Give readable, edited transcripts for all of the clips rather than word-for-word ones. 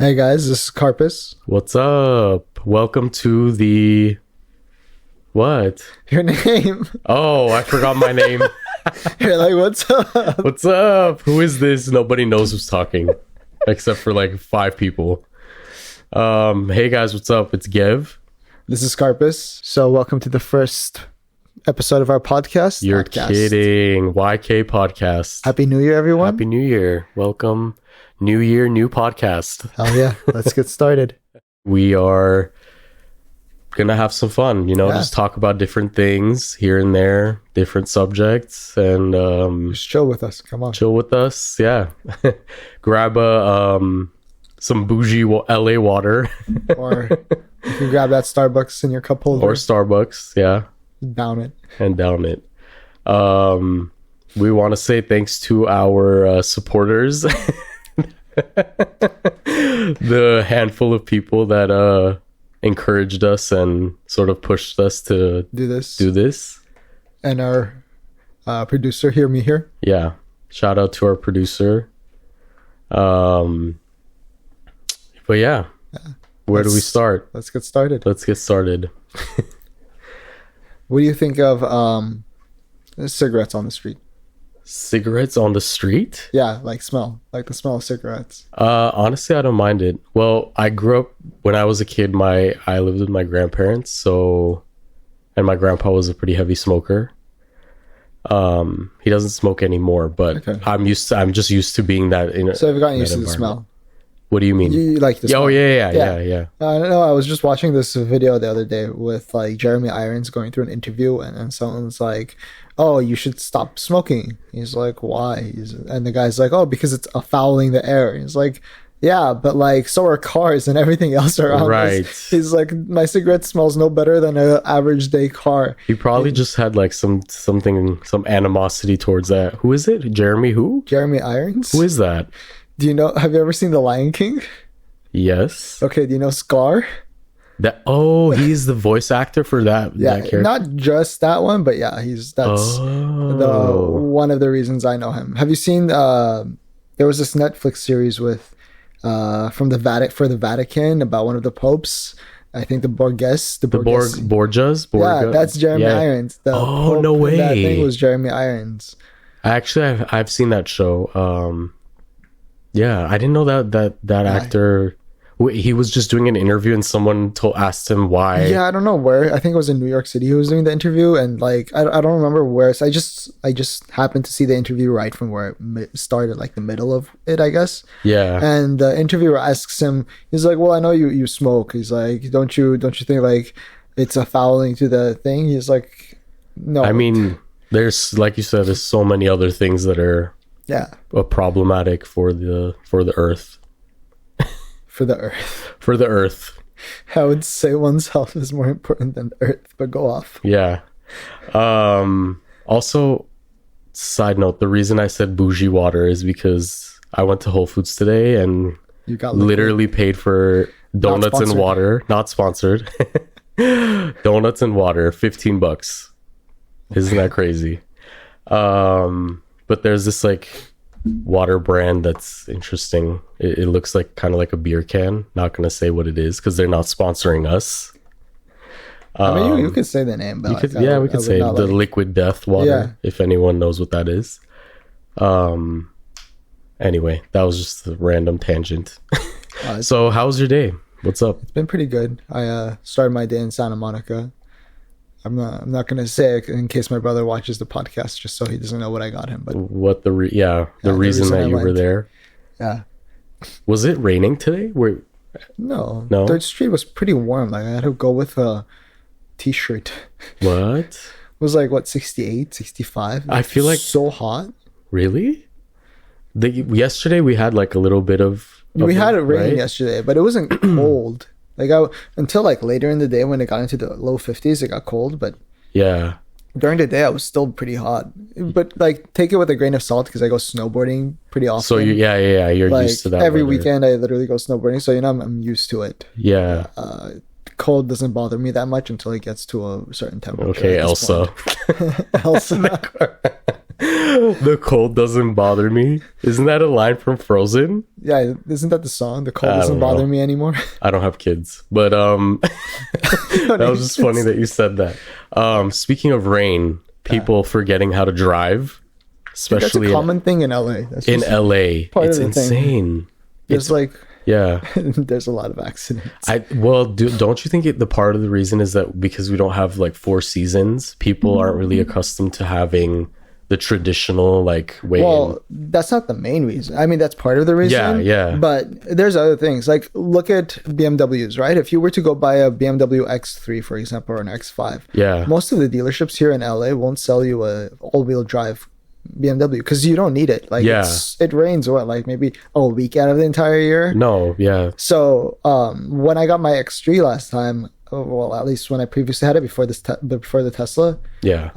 Hey guys, this is Carpus. What's up? Welcome to the... What? Your name. Oh, I forgot my name. You're like, what's up? What's up? Who is this? Nobody knows who's talking. Except for like 5 people. Hey guys, what's up? It's Gev. This is Carpus. So welcome to the first episode of our podcast. You're kidding. YK Podcast. Happy New Year, everyone. Happy New Year. Welcome. New Year, new podcast. Hell yeah. Let's get started. We are gonna have some fun, just talk about different things here and there, different subjects, and just chill with us. Come on. Chill with us, yeah. Grab some bougie LA water. Or you can grab that Starbucks in your cup holder. Or Starbucks, yeah. Down it. And down it. We want to say thanks to our supporters. The handful of people that encouraged us and sort of pushed us to do this. And our producer, Hear Me Here. Yeah. Shout out to our producer. But yeah. Where do we start? Let's get started. What do you think of cigarettes on the street? Cigarettes on the street? Yeah, like the smell of cigarettes. Honestly, I don't mind it. Well, I grew up when I was a kid. I lived with my grandparents, and my grandpa was a pretty heavy smoker. He doesn't smoke anymore, but okay. I'm just used to being that. So I've gotten used to the smell. What do you mean? You like the smell? Oh yeah. I don't know. I was just watching this video the other day with like Jeremy Irons going through an interview, and someone's like, "Oh, you should stop smoking." He's like, "Why?" And the guy's like, "Oh, because it's fouling the air." He's like, "Yeah, but like so are cars and everything else around right us." He's like, "My cigarette smells no better than an average day car." He probably just had like some animosity towards that. Who is it? Jeremy who? Jeremy Irons. Who is that? Do you know? Have you ever seen The Lion King? Yes. Okay. Do you know Scar? He's the voice actor for that. Yeah, that character. Not just that one, but yeah, that's one of the reasons I know him. Have you seen? There was this Netflix series with for the Vatican about one of the popes. I think the Borges. Borgias. Yeah, that's Jeremy Irons. No way. That thing was Jeremy Irons. Actually, I've seen that show. Yeah, I didn't know that actor. He was just doing an interview, and someone asked him why. Yeah, I don't know where. I think it was in New York City. He was doing the interview, and like I don't remember where. So I just happened to see the interview right from where it started, like the middle of it, I guess. Yeah. And the interviewer asks him, he's like, "Well, I know you smoke." He's like, "Don't you think like it's a fouling to the thing?" He's like, "No." I mean, there's, like you said, there's so many other things that are problematic for the earth. For the earth. For the earth. I would say one's health is more important than the earth, but go off. Yeah. Also, side note, the reason I said bougie water is because I went to Whole Foods today and you got literally paid for donuts and water. Not sponsored. Donuts and water, $15. Isn't that crazy? But there's this like water brand that's interesting. It looks like kind of like a beer can. Not gonna say what it is because they're not sponsoring us. I mean, you could say the name, but we could say the Liquid Death water, if anyone knows what that is. Anyway, that was just a random tangent. So how's your day? What's up? It's been pretty good. I started my day in Santa Monica. I'm not gonna say it in case my brother watches the podcast, just so he doesn't know what I got him. But what the reason that you were there? Yeah. Was it raining today? No. 3rd Street was pretty warm. Like I had to go with a t-shirt. What? It was like 68, 65. I feel like so hot. Really? Yesterday we had like a little bit of. We had it raining yesterday, but it wasn't cold. Like until like later in the day when it got into the low 50s, it got cold. But yeah, during the day I was still pretty hot. But like take it with a grain of salt because I go snowboarding pretty often. So you're like, used to that. Every weekend I literally go snowboarding, so I'm used to it. Yeah. Cold doesn't bother me that much until it gets to a certain temperature. Okay, Elsa. Elsa. The cold doesn't bother me. Isn't that a line from Frozen? Yeah, isn't that the song? The cold I doesn't don't bother know. me anymore. I don't have kids, but that was just funny that you said that. Speaking of rain, people forgetting how to drive, That's especially a common thing in LA. That's in just LA. part It's of the thing. insane. There's like Yeah. there's a lot of accidents. Don't you think the part of the reason is that because we don't have like four seasons, people aren't really accustomed to having the traditional like way. Well, that's not the main reason. I mean, that's part of the reason. Yeah. But there's other things. Like, look at BMWs, right? If you were to go buy a BMW X3, for example, or an X5, Yeah. most of the dealerships here in LA won't sell you a all-wheel drive BMW because you don't need it. Like, Yeah. it rains what, like maybe a week out of the entire year. No, yeah. So, when I got my X3 last time, well, at least when I previously had it before before the Tesla, Yeah.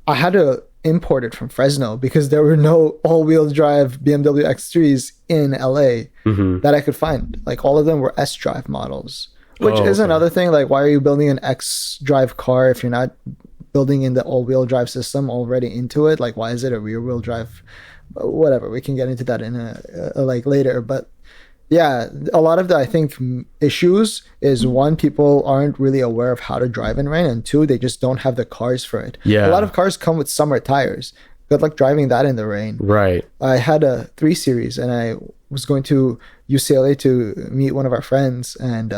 I had to import it from Fresno because there were no all-wheel drive BMW X3s in LA that I could find. Like, all of them were S-Drive models, which is okay. another thing. Like, why are you building an X-Drive car if you're not building in the all-wheel drive system already into it? Like, why is it a rear-wheel drive? Whatever, we can get into that in like later. But yeah, a lot of the, I think, issues is one, people aren't really aware of how to drive in rain, and two, they just don't have the cars for it. Yeah. A lot of cars come with summer tires. Good luck driving that in the rain. Right. I had a 3 Series and I was going to UCLA to meet one of our friends, and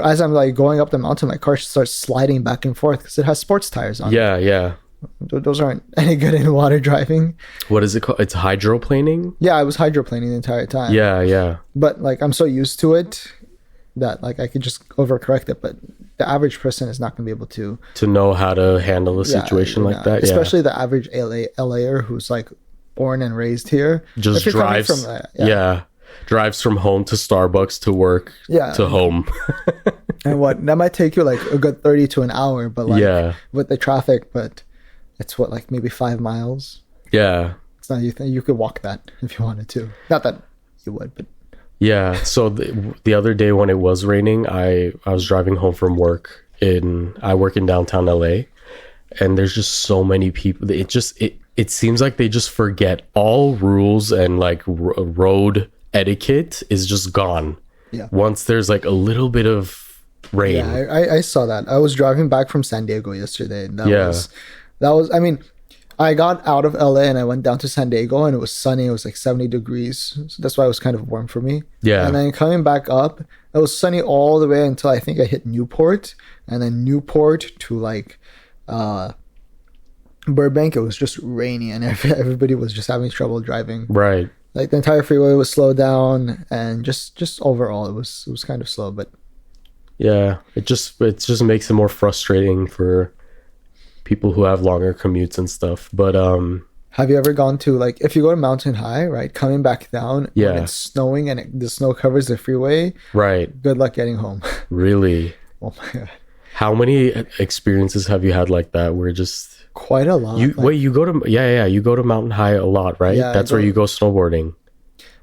as I'm like going up the mountain, my car starts sliding back and forth because it has sports tires on. Yeah, yeah. Those aren't any good in water driving. What is it called? It's hydroplaning? Yeah, I was hydroplaning the entire time. Yeah, yeah. But like, I'm so used to it that like I could just overcorrect it. But the average person is not going to be able to To know how to handle a situation like that. Especially the average LAer who's like born and raised here. Just If you're coming drives. from, Drives from home to Starbucks to work Yeah. to home. And what that might take you like a good 30 to an hour, but like Yeah. with the traffic, but it's what, like maybe 5 miles. Yeah. It's not, you could walk that if you wanted to. Not that you would, but Yeah. So the other day when it was raining, I was driving home from work I work in downtown LA, and there's just so many people. It seems like they just forget all rules, and like road etiquette is just gone. Yeah. Once there's like a little bit of rain. yeah, I saw that. I was driving back from San Diego yesterday, and Yeah. that was, I mean, I got out of LA and I went down to San Diego, and it was sunny. It was like 70 degrees. So that's why it was kind of warm for me. Yeah. And then coming back up, it was sunny all the way until I think I hit Newport. And then Newport to like Burbank, it was just rainy, and everybody was just having trouble driving. Right. Like, the entire freeway was slowed down, and just overall it was kind of slow. But Yeah. It just makes it more frustrating for people who have longer commutes and stuff. But have you ever gone to, like, if you go to Mountain High, right, coming back down Yeah. when it's snowing and the snow covers the freeway, right. good luck getting home. Really. Oh my god, How many experiences have you had like that where just quite a lot. you go to you go to Mountain High a lot, right? Yeah, I That's where go- you go snowboarding.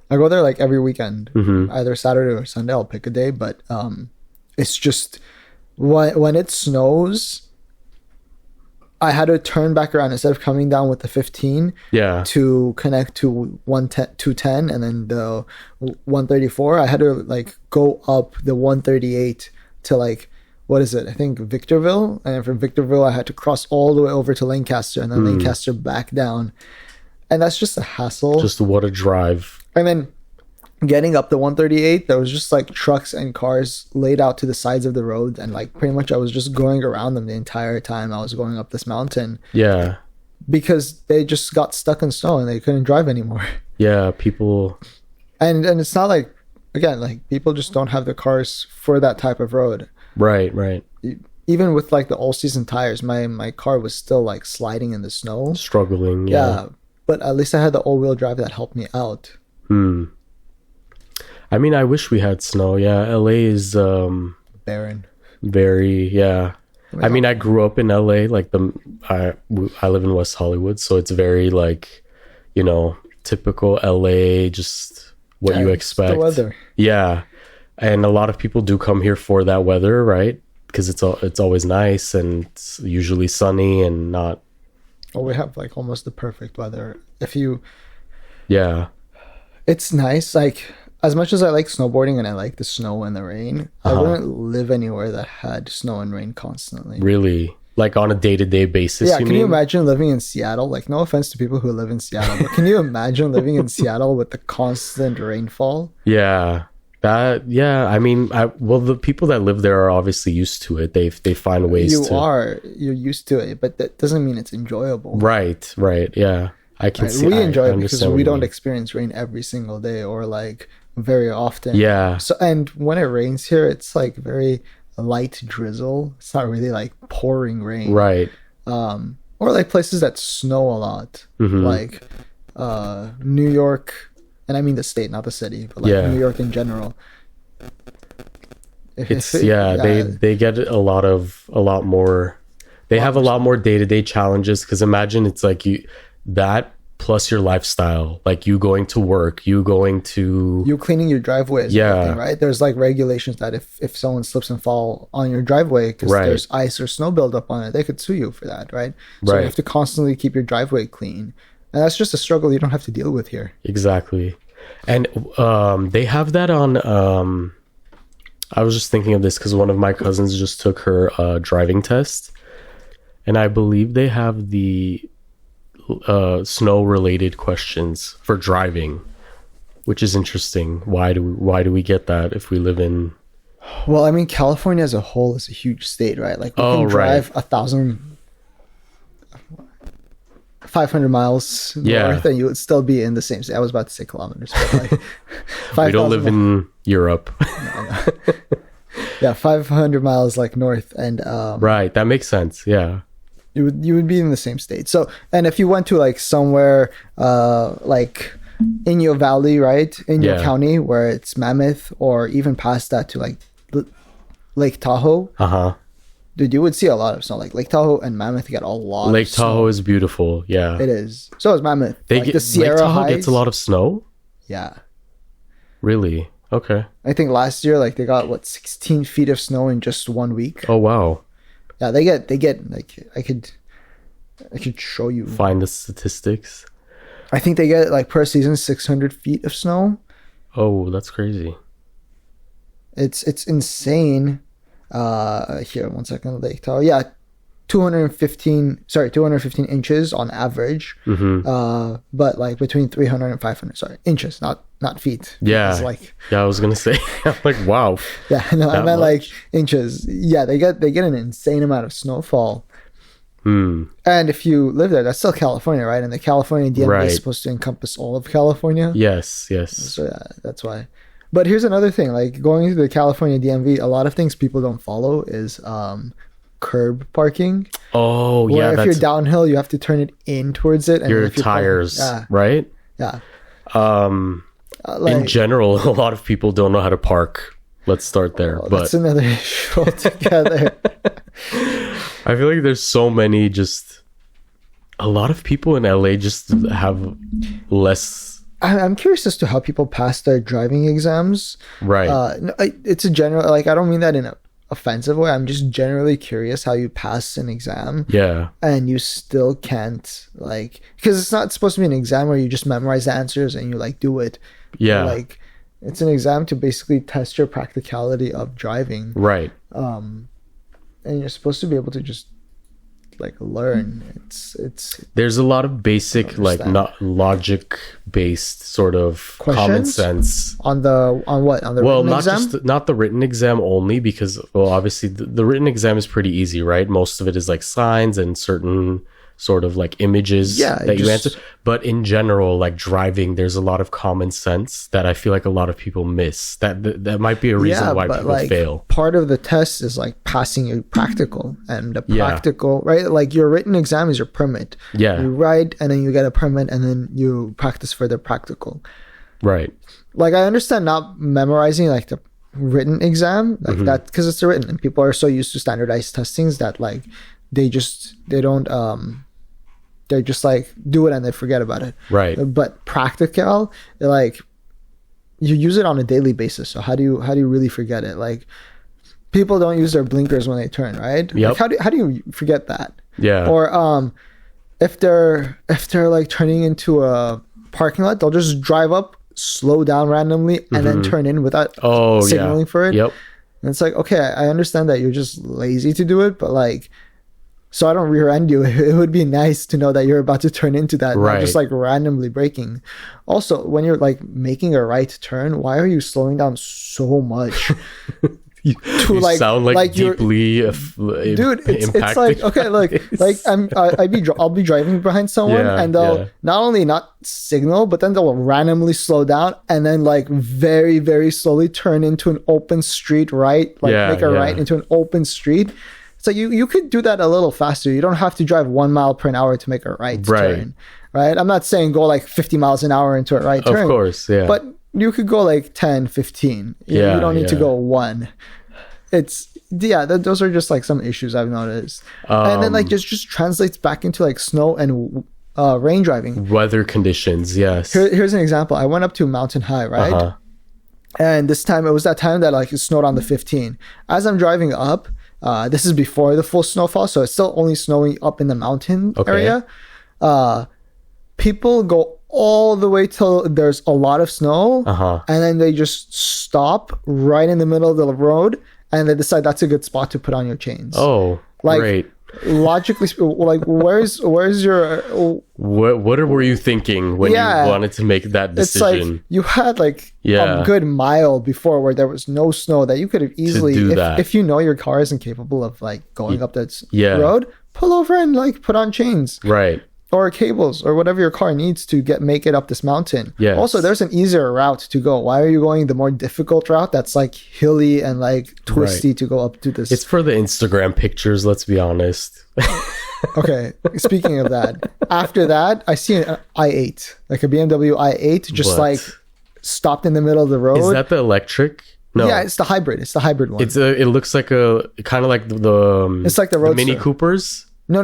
I go there like every weekend, Mm-hmm. either Saturday or Sunday. I'll pick a day, but it's just when it snows, I had to turn back around instead of coming down with the 15 Yeah. to connect to 210 and then the 134. I had to like go up the 138 to like, what is it? I think Victorville, and then from Victorville I had to cross all the way over to Lancaster, and then Lancaster back down, and that's just a hassle. Just what a drive. And then getting up the 138, there was just like trucks and cars laid out to the sides of the road, and like pretty much I was just going around them the entire time I was going up this mountain Yeah. because they just got stuck in snow and they couldn't drive anymore. Yeah. People. And it's not like, again, like people just don't have the cars for that type of road. Right. Right. Even with like the all season tires, my car was still like sliding in the snow. Struggling. Yeah. But at least I had the all wheel drive that helped me out. I mean, I wish we had snow. Yeah. LA is Barren. very, yeah. I mean, I grew up in LA, like I live in West Hollywood, so it's very like, typical LA, just what you Yeah, it's expect. the weather. Yeah. And a lot of people do come here for that weather, right? Because it's always nice and it's usually sunny and not Well, we have like almost the perfect weather. If you, Yeah. it's nice. Like as much as I like snowboarding and I like the snow and the rain, I Uh-huh. wouldn't live anywhere that had snow and rain constantly. Really? Like on a day-to-day basis, Yeah, you can you mean? imagine living in Seattle? Like, no offense to people who live in Seattle, but can you imagine living in Seattle with the constant rainfall? Yeah. Yeah, I mean, well, the people that live there are obviously used to it. They find ways You're used to it, but that doesn't mean it's enjoyable. Right, right. Yeah. I can Right? see. We I enjoy it because understand what we you don't mean. experience rain every single day or like very often. Yeah. So, and when it rains here, it's like very light drizzle. It's not really like pouring rain. Right. Or like places that snow a lot, Mhm. like New York, and I mean the state, not the city, but like Yeah. New York in general. They get a lot more. They have a lot more day-to-day challenges because imagine it's like that plus your lifestyle, like you going to work, you going to you cleaning your driveway is Yeah. nothing, right? There's like regulations that if someone slips and fall on your driveway because Right. there's ice or snow buildup on it, they could sue you for that, right? So Right. you have to constantly keep your driveway clean. And that's just a struggle you don't have to deal with here. Exactly. And they have that on I was just thinking of this because one of my cousins just took her driving test, and I believe they have the snow related questions for driving, which is interesting. Why do we get that if we live in Well, I mean, California as a whole is a huge state, right? Like we Oh, can right. drive 500 miles Yeah. north and you would still be in the same state. I was about to say kilometers, but like we don't 5,000 live in Europe. yeah, 500 miles like north, and Right, that makes sense. Yeah. you would be in the same state. So, and if you went to like somewhere like Inyo Valley, right, Inyo Yeah. County, where it's Mammoth, or even past that to like Lake Tahoe, Uh-huh. dude, you would see a lot of snow. Like Lake Tahoe and Mammoth get a lot. Lake of snow. Tahoe is beautiful. Yeah. It is. So is Mammoth. They Like get the Sierra Lake Tahoe Heights. gets a lot of snow? Yeah, Really? Okay. I think last year like they got what 16 feet of snow in just 1 week. Oh wow. Yeah, they get like I could show you. Find the statistics. I think they get like per season 600 feet of snow. Oh, that's crazy. It's insane. Here, 1 second. Lake Tahoe. Yeah, 215 inches on average. But like between 300 and 500. Sorry, inches, not feet. Yeah. It's like Yeah, I was gonna say. I'm like, wow. yeah, no, I That meant like much? inches. Yeah, they get an insane amount of snowfall. Hmm. And if you live there, that's still California, right? And the California DMV Right. is supposed to encompass all of California. Yes. Yes. So yeah, that's why. But here's another thing: like going to the California DMV, a lot of things people don't follow is curb parking. Oh, Where yeah. if That's you're downhill, you have to turn it in towards it. And your if you're parking- tires, yeah, right? yeah. In Like, general, a lot of people don't know how to park. Let's start there. But that's another issue altogether. I feel like there's so many a lot of people in LA just have less I'm curious as to how people pass their driving exams. right. No, it's a general, like, I don't mean that in an offensive way. I'm just generally curious how you pass an exam Yeah. and you still can't, like, because it's not supposed to be an exam where you just memorize the answers and you like do it. Yeah. Like, it's an exam to basically test your practicality of driving. Right. And you're supposed to be able to just like learn. It's There's a lot of basic, like, understand. not logic based sort of common Questions? sense. on the Well, written not exam. just not the written exam only, because well, obviously the written exam is pretty easy, right? Most of it is like signs and certain sort of like images Yeah, that you just- answer. But in general, like driving, there's a lot of common sense that I feel like a lot of people miss. That might be a reason why people fail. Part of the test is like passing your practical, and the Yeah. practical, right? Like your written exam is your permit. Yeah. You write and then you get a permit and then you practice for the practical. Right. Like I understand not memorizing like the written exam like Mm-hmm. that because it's written and people are so used to standardized testings that like they don't they just like do it and they forget about it. Right. But practical, like you use it on a daily basis. So how do you really forget it? Like people don't use their blinkers when they turn, right? Yep. Like, how do you forget that? Yeah. Or if they're like turning into a parking lot, they'll just drive up, slow down randomly, and then turn in without signaling for it. Yep. And it's like, okay, I understand that you're just lazy to do it, but like, so I don't rear end you. It would be nice to know that you're about to turn into that, not just like randomly braking. Also, when you're like making a right turn, why are you slowing down so much? You sound like deeply dude, it's like, okay, I'll be driving behind someone, and they'll not only not signal, but then they'll randomly slow down and then like very, very slowly turn into an open street right, like make a right into an open street. So you could do that a little faster. You don't have to drive 1 mile per hour to make a right turn, right? I'm not saying go like 50 miles an hour into a right turn. Of course, yeah. But you could go like 10, 15. You don't need to go 1. Those are just like some issues I've noticed. And then like just translates back into like snow and rain driving. Weather conditions, yes. Here's an example. I went up to Mountain High, right? And this time, it was that time that like it snowed on the 15. As I'm driving up, this is before the full snowfall, so it's still only snowing up in the mountain area. People go all the way till there's a lot of snow, and then they just stop right in the middle of the road, and they decide that's a good spot to put on your chains. Oh, like, great. Logically, like where's your what were you thinking when you wanted to make that decision? It's like you had like a good mile before where there was no snow that you could have easily, if you know your car isn't capable of like going up that road, pull over and like put on chains, right? Or cables or whatever your car needs to make it up this mountain. Yes. Also, there's an easier route to go. Why are you going the more difficult route that's like hilly and like twisty to go up to this? It's for the Instagram pictures, let's be honest. Okay, speaking of that, after that, I see an i8, like a BMW i8, just like stopped in the middle of the road. Is that the electric? No. Yeah, it's the hybrid. It's the hybrid one. It looks like a kind of like the it's like the Roadster. Mini Coopers. No.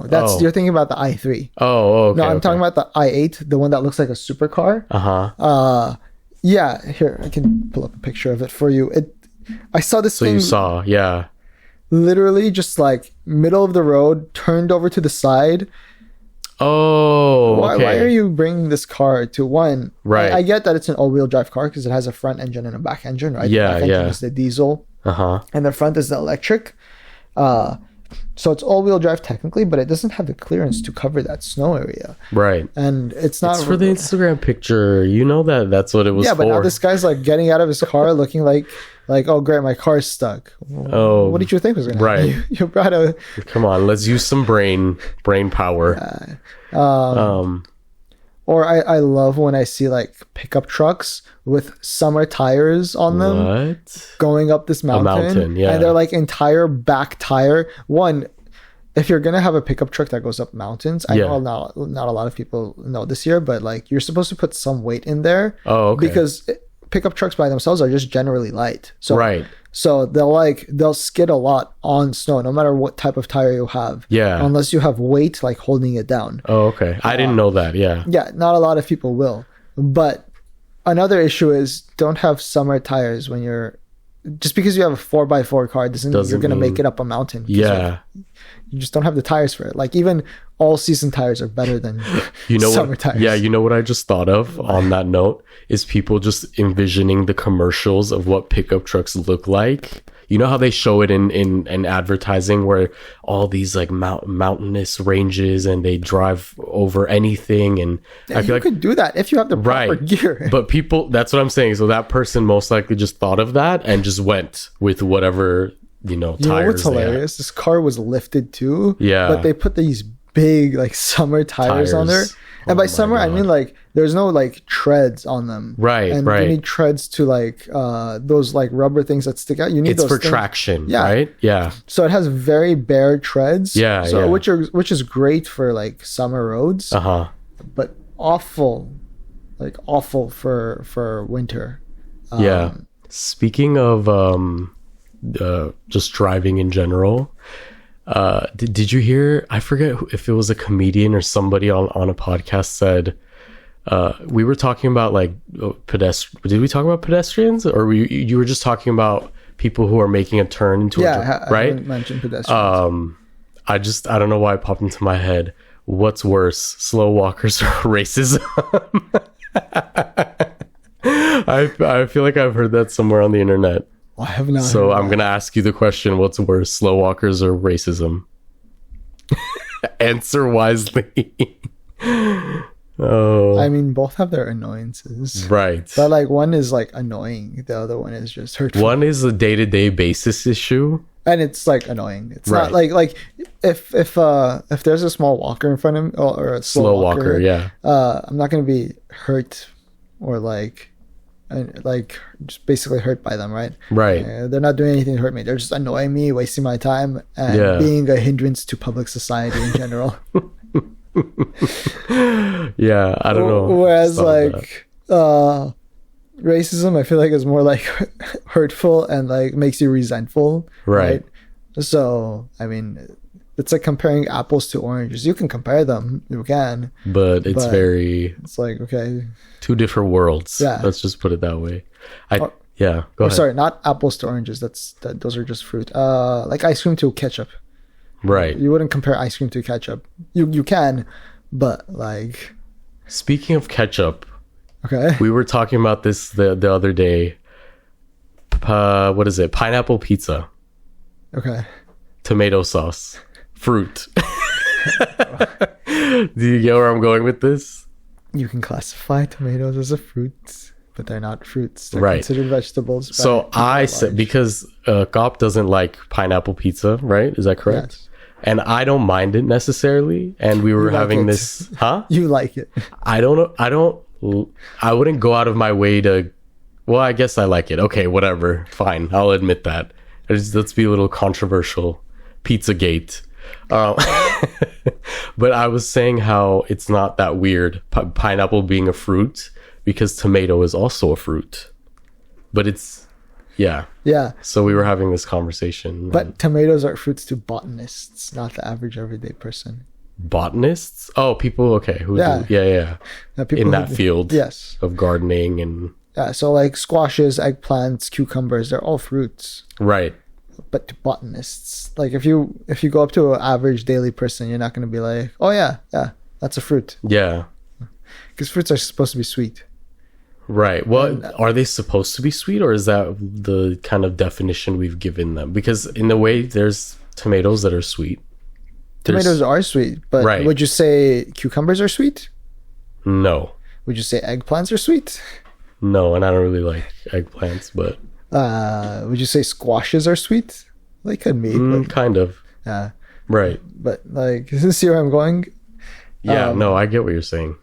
That's you're thinking about the i3. Oh, okay. No, I'm talking about the i8, the one that looks like a supercar. Yeah. Here, I can pull up a picture of it for you. I saw this thing. So you saw, literally just like middle of the road, turned over to the side. Oh, why are you bringing this car to one? Right. I get that it's an all-wheel drive car because it has a front engine and a back engine, right? Yeah, the back engine is the diesel. And the front is the electric. So it's all-wheel drive technically, but it doesn't have the clearance to cover that snow area. Right. And it's not... It's for the Instagram picture. You know that's what it was for. Yeah, but now this guy's like getting out of his car looking like, oh, great, my car's stuck. Oh. What did you think was going to happen? You brought a... Come on, let's use some brain power. Or I love when I see like pickup trucks with summer tires on them going up this mountain. And they're like entire back tire. One, if you're going to have a pickup truck that goes up mountains, I know not a lot of people know this year, but like you're supposed to put some weight in there. Oh, okay. Because pickup trucks by themselves are just generally light. So, So they'll skid a lot on snow, no matter what type of tire you have. Yeah. Unless you have weight like holding it down. Oh, okay. I didn't know that. Yeah. Yeah, not a lot of people will. But another issue is don't have summer tires when you're... Just because you have a 4x4 car doesn't mean you're going to make it up a mountain. Yeah. You just don't have the tires for it. Like even all season tires are better than summer tires. Yeah, you know what I just thought of on that note is people just envisioning the commercials of what pickup trucks look like. You know how they show it in advertising where all these like mountainous ranges and they drive over anything, and I feel like you could do that if you have the proper gear. But people, that's what I'm saying. So that person most likely just thought of that and just went with whatever, tires. You know what's hilarious? This car was lifted too. Yeah. But they put these big like summer tires on there. And by summer, I mean like there's no like treads on them. Right, and you need treads to like those like rubber things that stick out. You need it's those for things. Traction, right? Yeah. So it has very bare treads. Yeah, so which is great for like summer roads. But awful for winter. Yeah. Speaking of just driving in general. Did you hear? I forget if it was a comedian or somebody on a podcast said we were talking about like pedestrians. Did we talk about pedestrians, or you were just talking about people who are making a turn into I mentioned pedestrians. I don't know why it popped into my head. What's worse, slow walkers or racism? I feel like I've heard that somewhere on the internet. I have not. So I'm going to ask you the question, what's worse, slow walkers or racism? Answer wisely. Oh. I mean, both have their annoyances. Right. But like one is like annoying. The other one is just hurtful. One is a day-to-day basis issue. And it's like annoying. It's Right. not like if there's a small walker in front of me or a slow walker, yeah. I'm not going to be hurt or like just basically hurt by them, right? Right. They're not doing anything to hurt me. They're just annoying me, wasting my time, and Yeah. being a hindrance to public society in general. Yeah, I don't know. Whereas Just thought of that. racism, I feel like is more like hurtful and like makes you resentful. Right. So, I mean, it's like comparing apples to oranges. You can compare them, you can. But it's very It's like, okay. two different worlds. Yeah. Let's just put it that way. Go Or, ahead. sorry, not apples to oranges. Those are just fruit. Like ice cream to ketchup. Right. You wouldn't compare ice cream to ketchup. You can, but like, Speaking of ketchup, okay. we were talking about this the other day. What is it? Pineapple pizza, Okay. tomato sauce, fruit. Do you get where I'm going with this? You can classify tomatoes as a fruit, but they're not fruits. They're Right. considered vegetables. by So people I at said, large. because Gop doesn't like pineapple pizza, right? Is that correct? Yes. And I don't mind it necessarily. And we were like having it. this, huh? You like it. I don't know. I wouldn't go out of my way to, well, I guess I like it. Okay, whatever. Fine. I'll admit that. Let's be a little controversial. Pizzagate. But I was saying how it's not that weird, pineapple being a fruit, because tomato is also a fruit. But it's, yeah. Yeah. So we were having this conversation. But tomatoes are fruits to botanists, not the average everyday person. Botanists? Oh, people, okay. Yeah. Yeah. People In who that do- field Yes. of gardening and, Yeah. So like squashes, eggplants, cucumbers, they're all fruits. right. But to botanists, like if you go up to an average daily person, you're not going to be like, oh yeah, that's a fruit, Yeah. because fruits are supposed to be sweet. Right. Well, are they supposed to be sweet, or is that the kind of definition we've given them? Because in a way, there's tomatoes that are sweet. Tomatoes are sweet, but Right. would you say cucumbers are sweet? No. Would you say eggplants are sweet? No, and I don't really like eggplants, but Would you say squashes are sweet? They could be, but, kind of. yeah. Right. But like, see where I'm going? Yeah, no, I get what you're saying.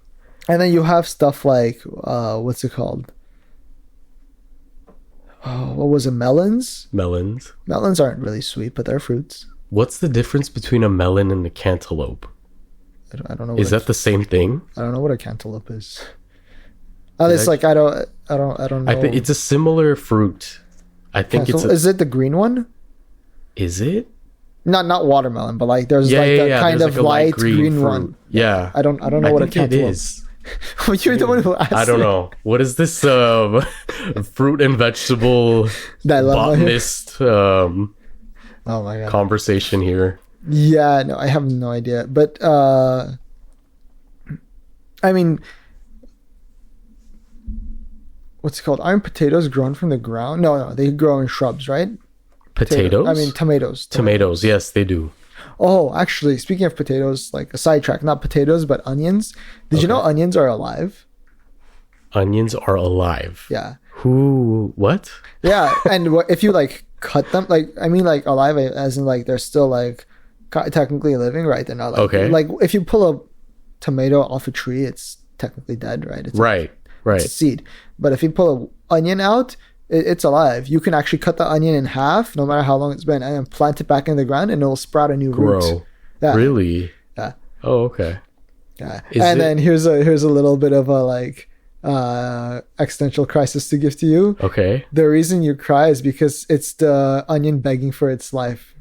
And then you have stuff like, what's it called? Oh, what was it? Melons? Melons. Melons aren't really sweet, but they're fruits. What's the difference between a melon and a cantaloupe? I don't know. Is that the same thing? I don't know what a cantaloupe is. At least, like, I don't know. I think it's a similar fruit. I think Is it the green one? Is it? Not watermelon, but like there's Yeah, like yeah, the yeah. kind There's of like a light green fruit. one. Yeah. I don't know what a think it cantaloupe is. You're the one who asked. I don't know. What is this fruit and vegetable Dilemma here. botanist Oh my god. conversation here? Yeah, no, I have no idea. But I mean, what's it called? Aren't potatoes grown from the ground? No, they grow in shrubs, right? Potatoes? I mean, tomatoes. Tomatoes, yes, they do. Oh, actually, speaking of potatoes, like a sidetrack, not potatoes, but onions. Did you know onions are alive? Onions are alive. Yeah. Who? What? Yeah, and if you like cut them, like I mean, like alive as in like they're still like technically living, right? They're not like Okay. Like if you pull a tomato off a tree, it's technically dead, right? It's Right. it's a seed. But if you pull an onion out, it's alive. You can actually cut the onion in half, no matter how long it's been, and then plant it back in the ground, and it will sprout a new root. Grow. Yeah. Really? Yeah. Oh, okay. Yeah. Is And it- then here's a little bit of a like existential crisis to give to you. Okay. The reason you cry is because it's the onion begging for its life.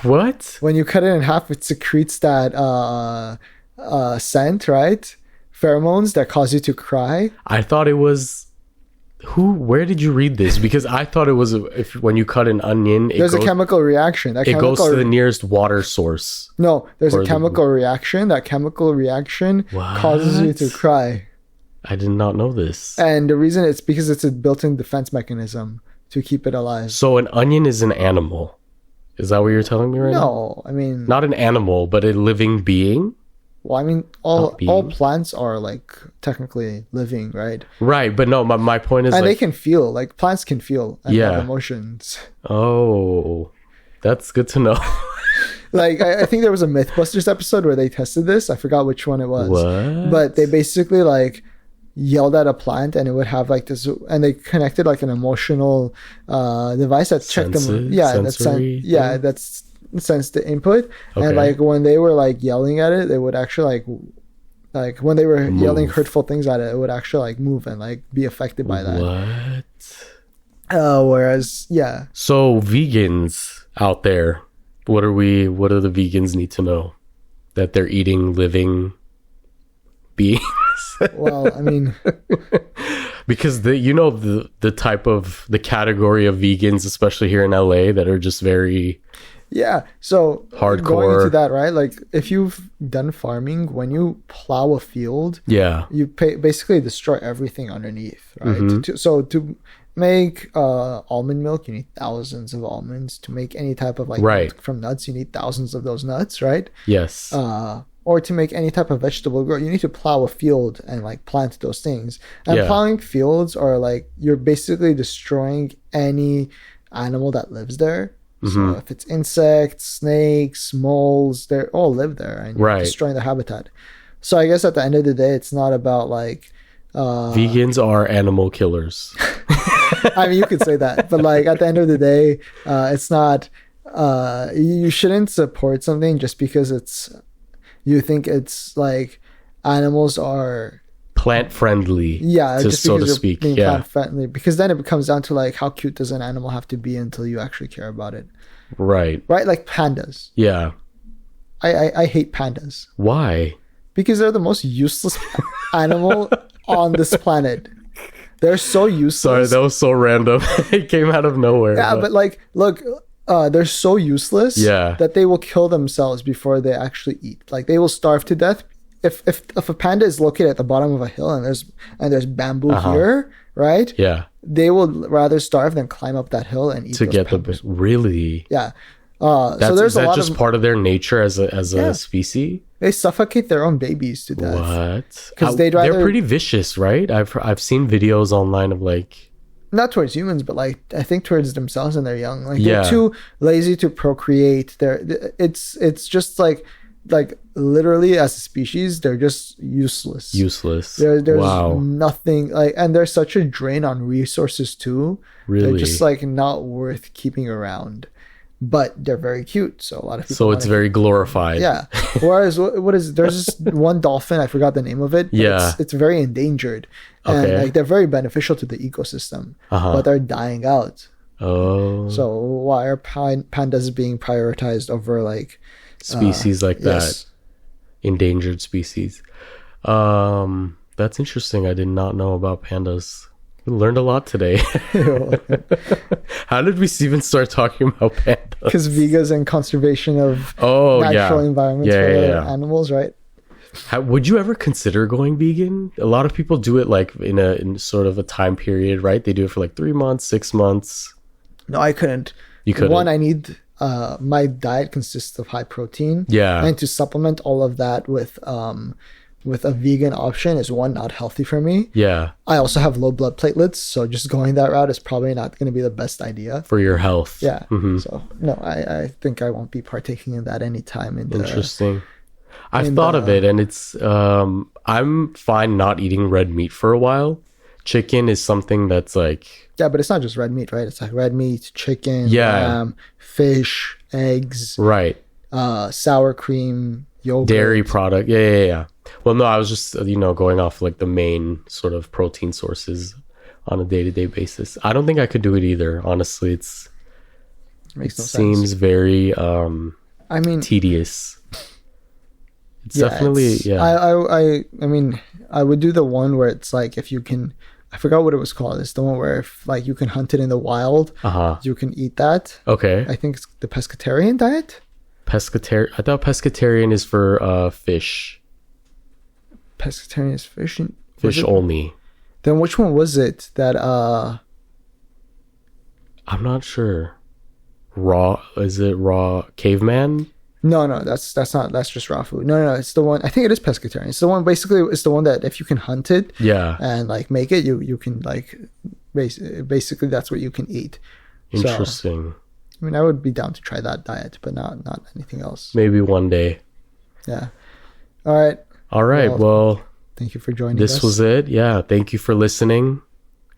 What? When you cut it in half, it secretes that scent, right? Pheromones that cause you to cry. I thought it was Where did you read this? Because I thought it was if when you cut an onion, There's a chemical reaction. It goes to the nearest water source. No, there's a chemical reaction. That chemical reaction causes you to cry. I did not know this. And the reason it's because it's a built-in defense mechanism to keep it alive. So an onion is an animal. Is that what you're telling me right now? No, I mean... Not an animal, but a living being? Well, I mean, all plants are like technically living, right? Right, but no, my point is, and they can feel, like plants can feel and have emotions. Oh, that's good to know. Like I think there was a MythBusters episode where they tested this. I forgot which one it was. What? But they basically like yelled at a plant and it would have like this, and they connected like an emotional device that checked them. Yeah, that's sense the input. Okay. And like when they were like yelling at it, they would actually like when they were yelling hurtful things at it, it would actually like move and like be affected by that. What? Whereas so vegans out there, what do the vegans need to know? That they're eating living beings? Well, I mean, because the type of the category of vegans, especially here in LA, that are just very so hardcore. Going into that, right? Like if you've done farming, when you plow a field, you basically destroy everything underneath, right? Mm-hmm. To make almond milk, you need thousands of almonds. To make any type of milk from nuts, you need thousands of those nuts, right? Yes. Or to make any type of vegetable grow, you need to plow a field and like plant those things. And plowing fields are like, you're basically destroying any animal that lives there. Mm-hmm. So if it's insects, snakes, moles, they all live there and you're destroying the habitat. So I guess at the end of the day, it's not about like... vegans are animal killers. I mean, you could say that. But like at the end of the day, it's not... you shouldn't support something just because you think it's like animals are... plant friendly, so to speak. Plant friendly, because then it comes down to like how cute does an animal have to be until you actually care about it, right? Like pandas. I hate pandas. Why? Because they're the most useless animal on this planet. They're so useless. Sorry, that was so random. It came out of nowhere. But like, look, they're so useless that they will kill themselves before they actually eat. Like they will starve to death. If a panda is located at the bottom of a hill and there's bamboo here, right? Yeah. They will rather starve than climb up that hill and eat to get the really. Yeah. So there's a lot just part of their nature as a species. They suffocate their own babies to death. What? Because they're pretty vicious, right? I've seen videos online of like. Not towards humans, but like I think towards themselves and their young. Like they're too lazy to procreate. It's just like literally as a species, they're just useless. There's nothing like, and they're such a drain on resources too. Really, they're just like not worth keeping around. But they're very cute, so a lot of people. So it's very glorified. Yeah. Whereas there's this one dolphin, I forgot the name of it. It's very endangered, and like they're very beneficial to the ecosystem, but they're dying out. Oh. So why are pandas being prioritized over like species like that? Endangered species. That's interesting. I did not know about pandas. We learned a lot today. How did we even start talking about pandas? Because vegans and conservation of natural environments for animals, right? Would you ever consider going vegan? A lot of people do it like in sort of a time period, right? They do it for like 3 months, 6 months. No, I couldn't. You couldn't? One, I need... my diet consists of high protein. And to supplement all of that with a vegan option is not healthy for me. I also have low blood platelets, so just going that route is probably not going to be the best idea for your health. So no, I think I won't be partaking in that anytime. Interesting. I've thought of it, and it's I'm fine not eating red meat for a while. Chicken is something that's like but it's not just red meat, right? It's like red meat, chicken, lamb, fish, eggs, right? Sour cream, yogurt, dairy product. Yeah. Well, no, I was just going off like the main sort of protein sources on a day-to-day basis. I don't think I could do it either. Honestly, it seems very tedious. It's definitely I mean, I would do the one where it's like if you can I forgot what it was called. It's the one where if like you can hunt it in the wild, you can eat that. Okay. I think it's the pescatarian diet. Pescatarian. I thought pescatarian is for fish. Pescatarian is fish. Fish only. Then which one was it that I'm not sure. Raw, is it raw caveman? No, that's not, that's just raw food. No, it's the one, I think it is pescatarian. It's the one, basically it's the one that if you can hunt it and like make it, you can like basically that's what you can eat. Interesting. So, I mean, I would be down to try that diet, but not anything else. Maybe one day. Yeah. All right. Well, thank you for joining us. This was it. Yeah. Thank you for listening.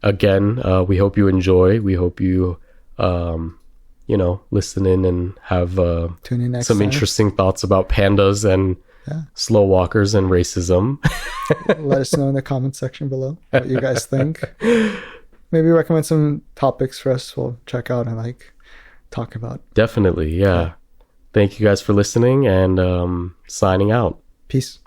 Again, we hope you enjoy. We hope you, listen in and have tune in next some time. interesting thoughts about pandas and slow walkers and racism. Let us know in the comment section below what you guys think. Maybe recommend some topics for us. We'll check out and like talk about. Definitely. Yeah. Thank you guys for listening and signing out. Peace.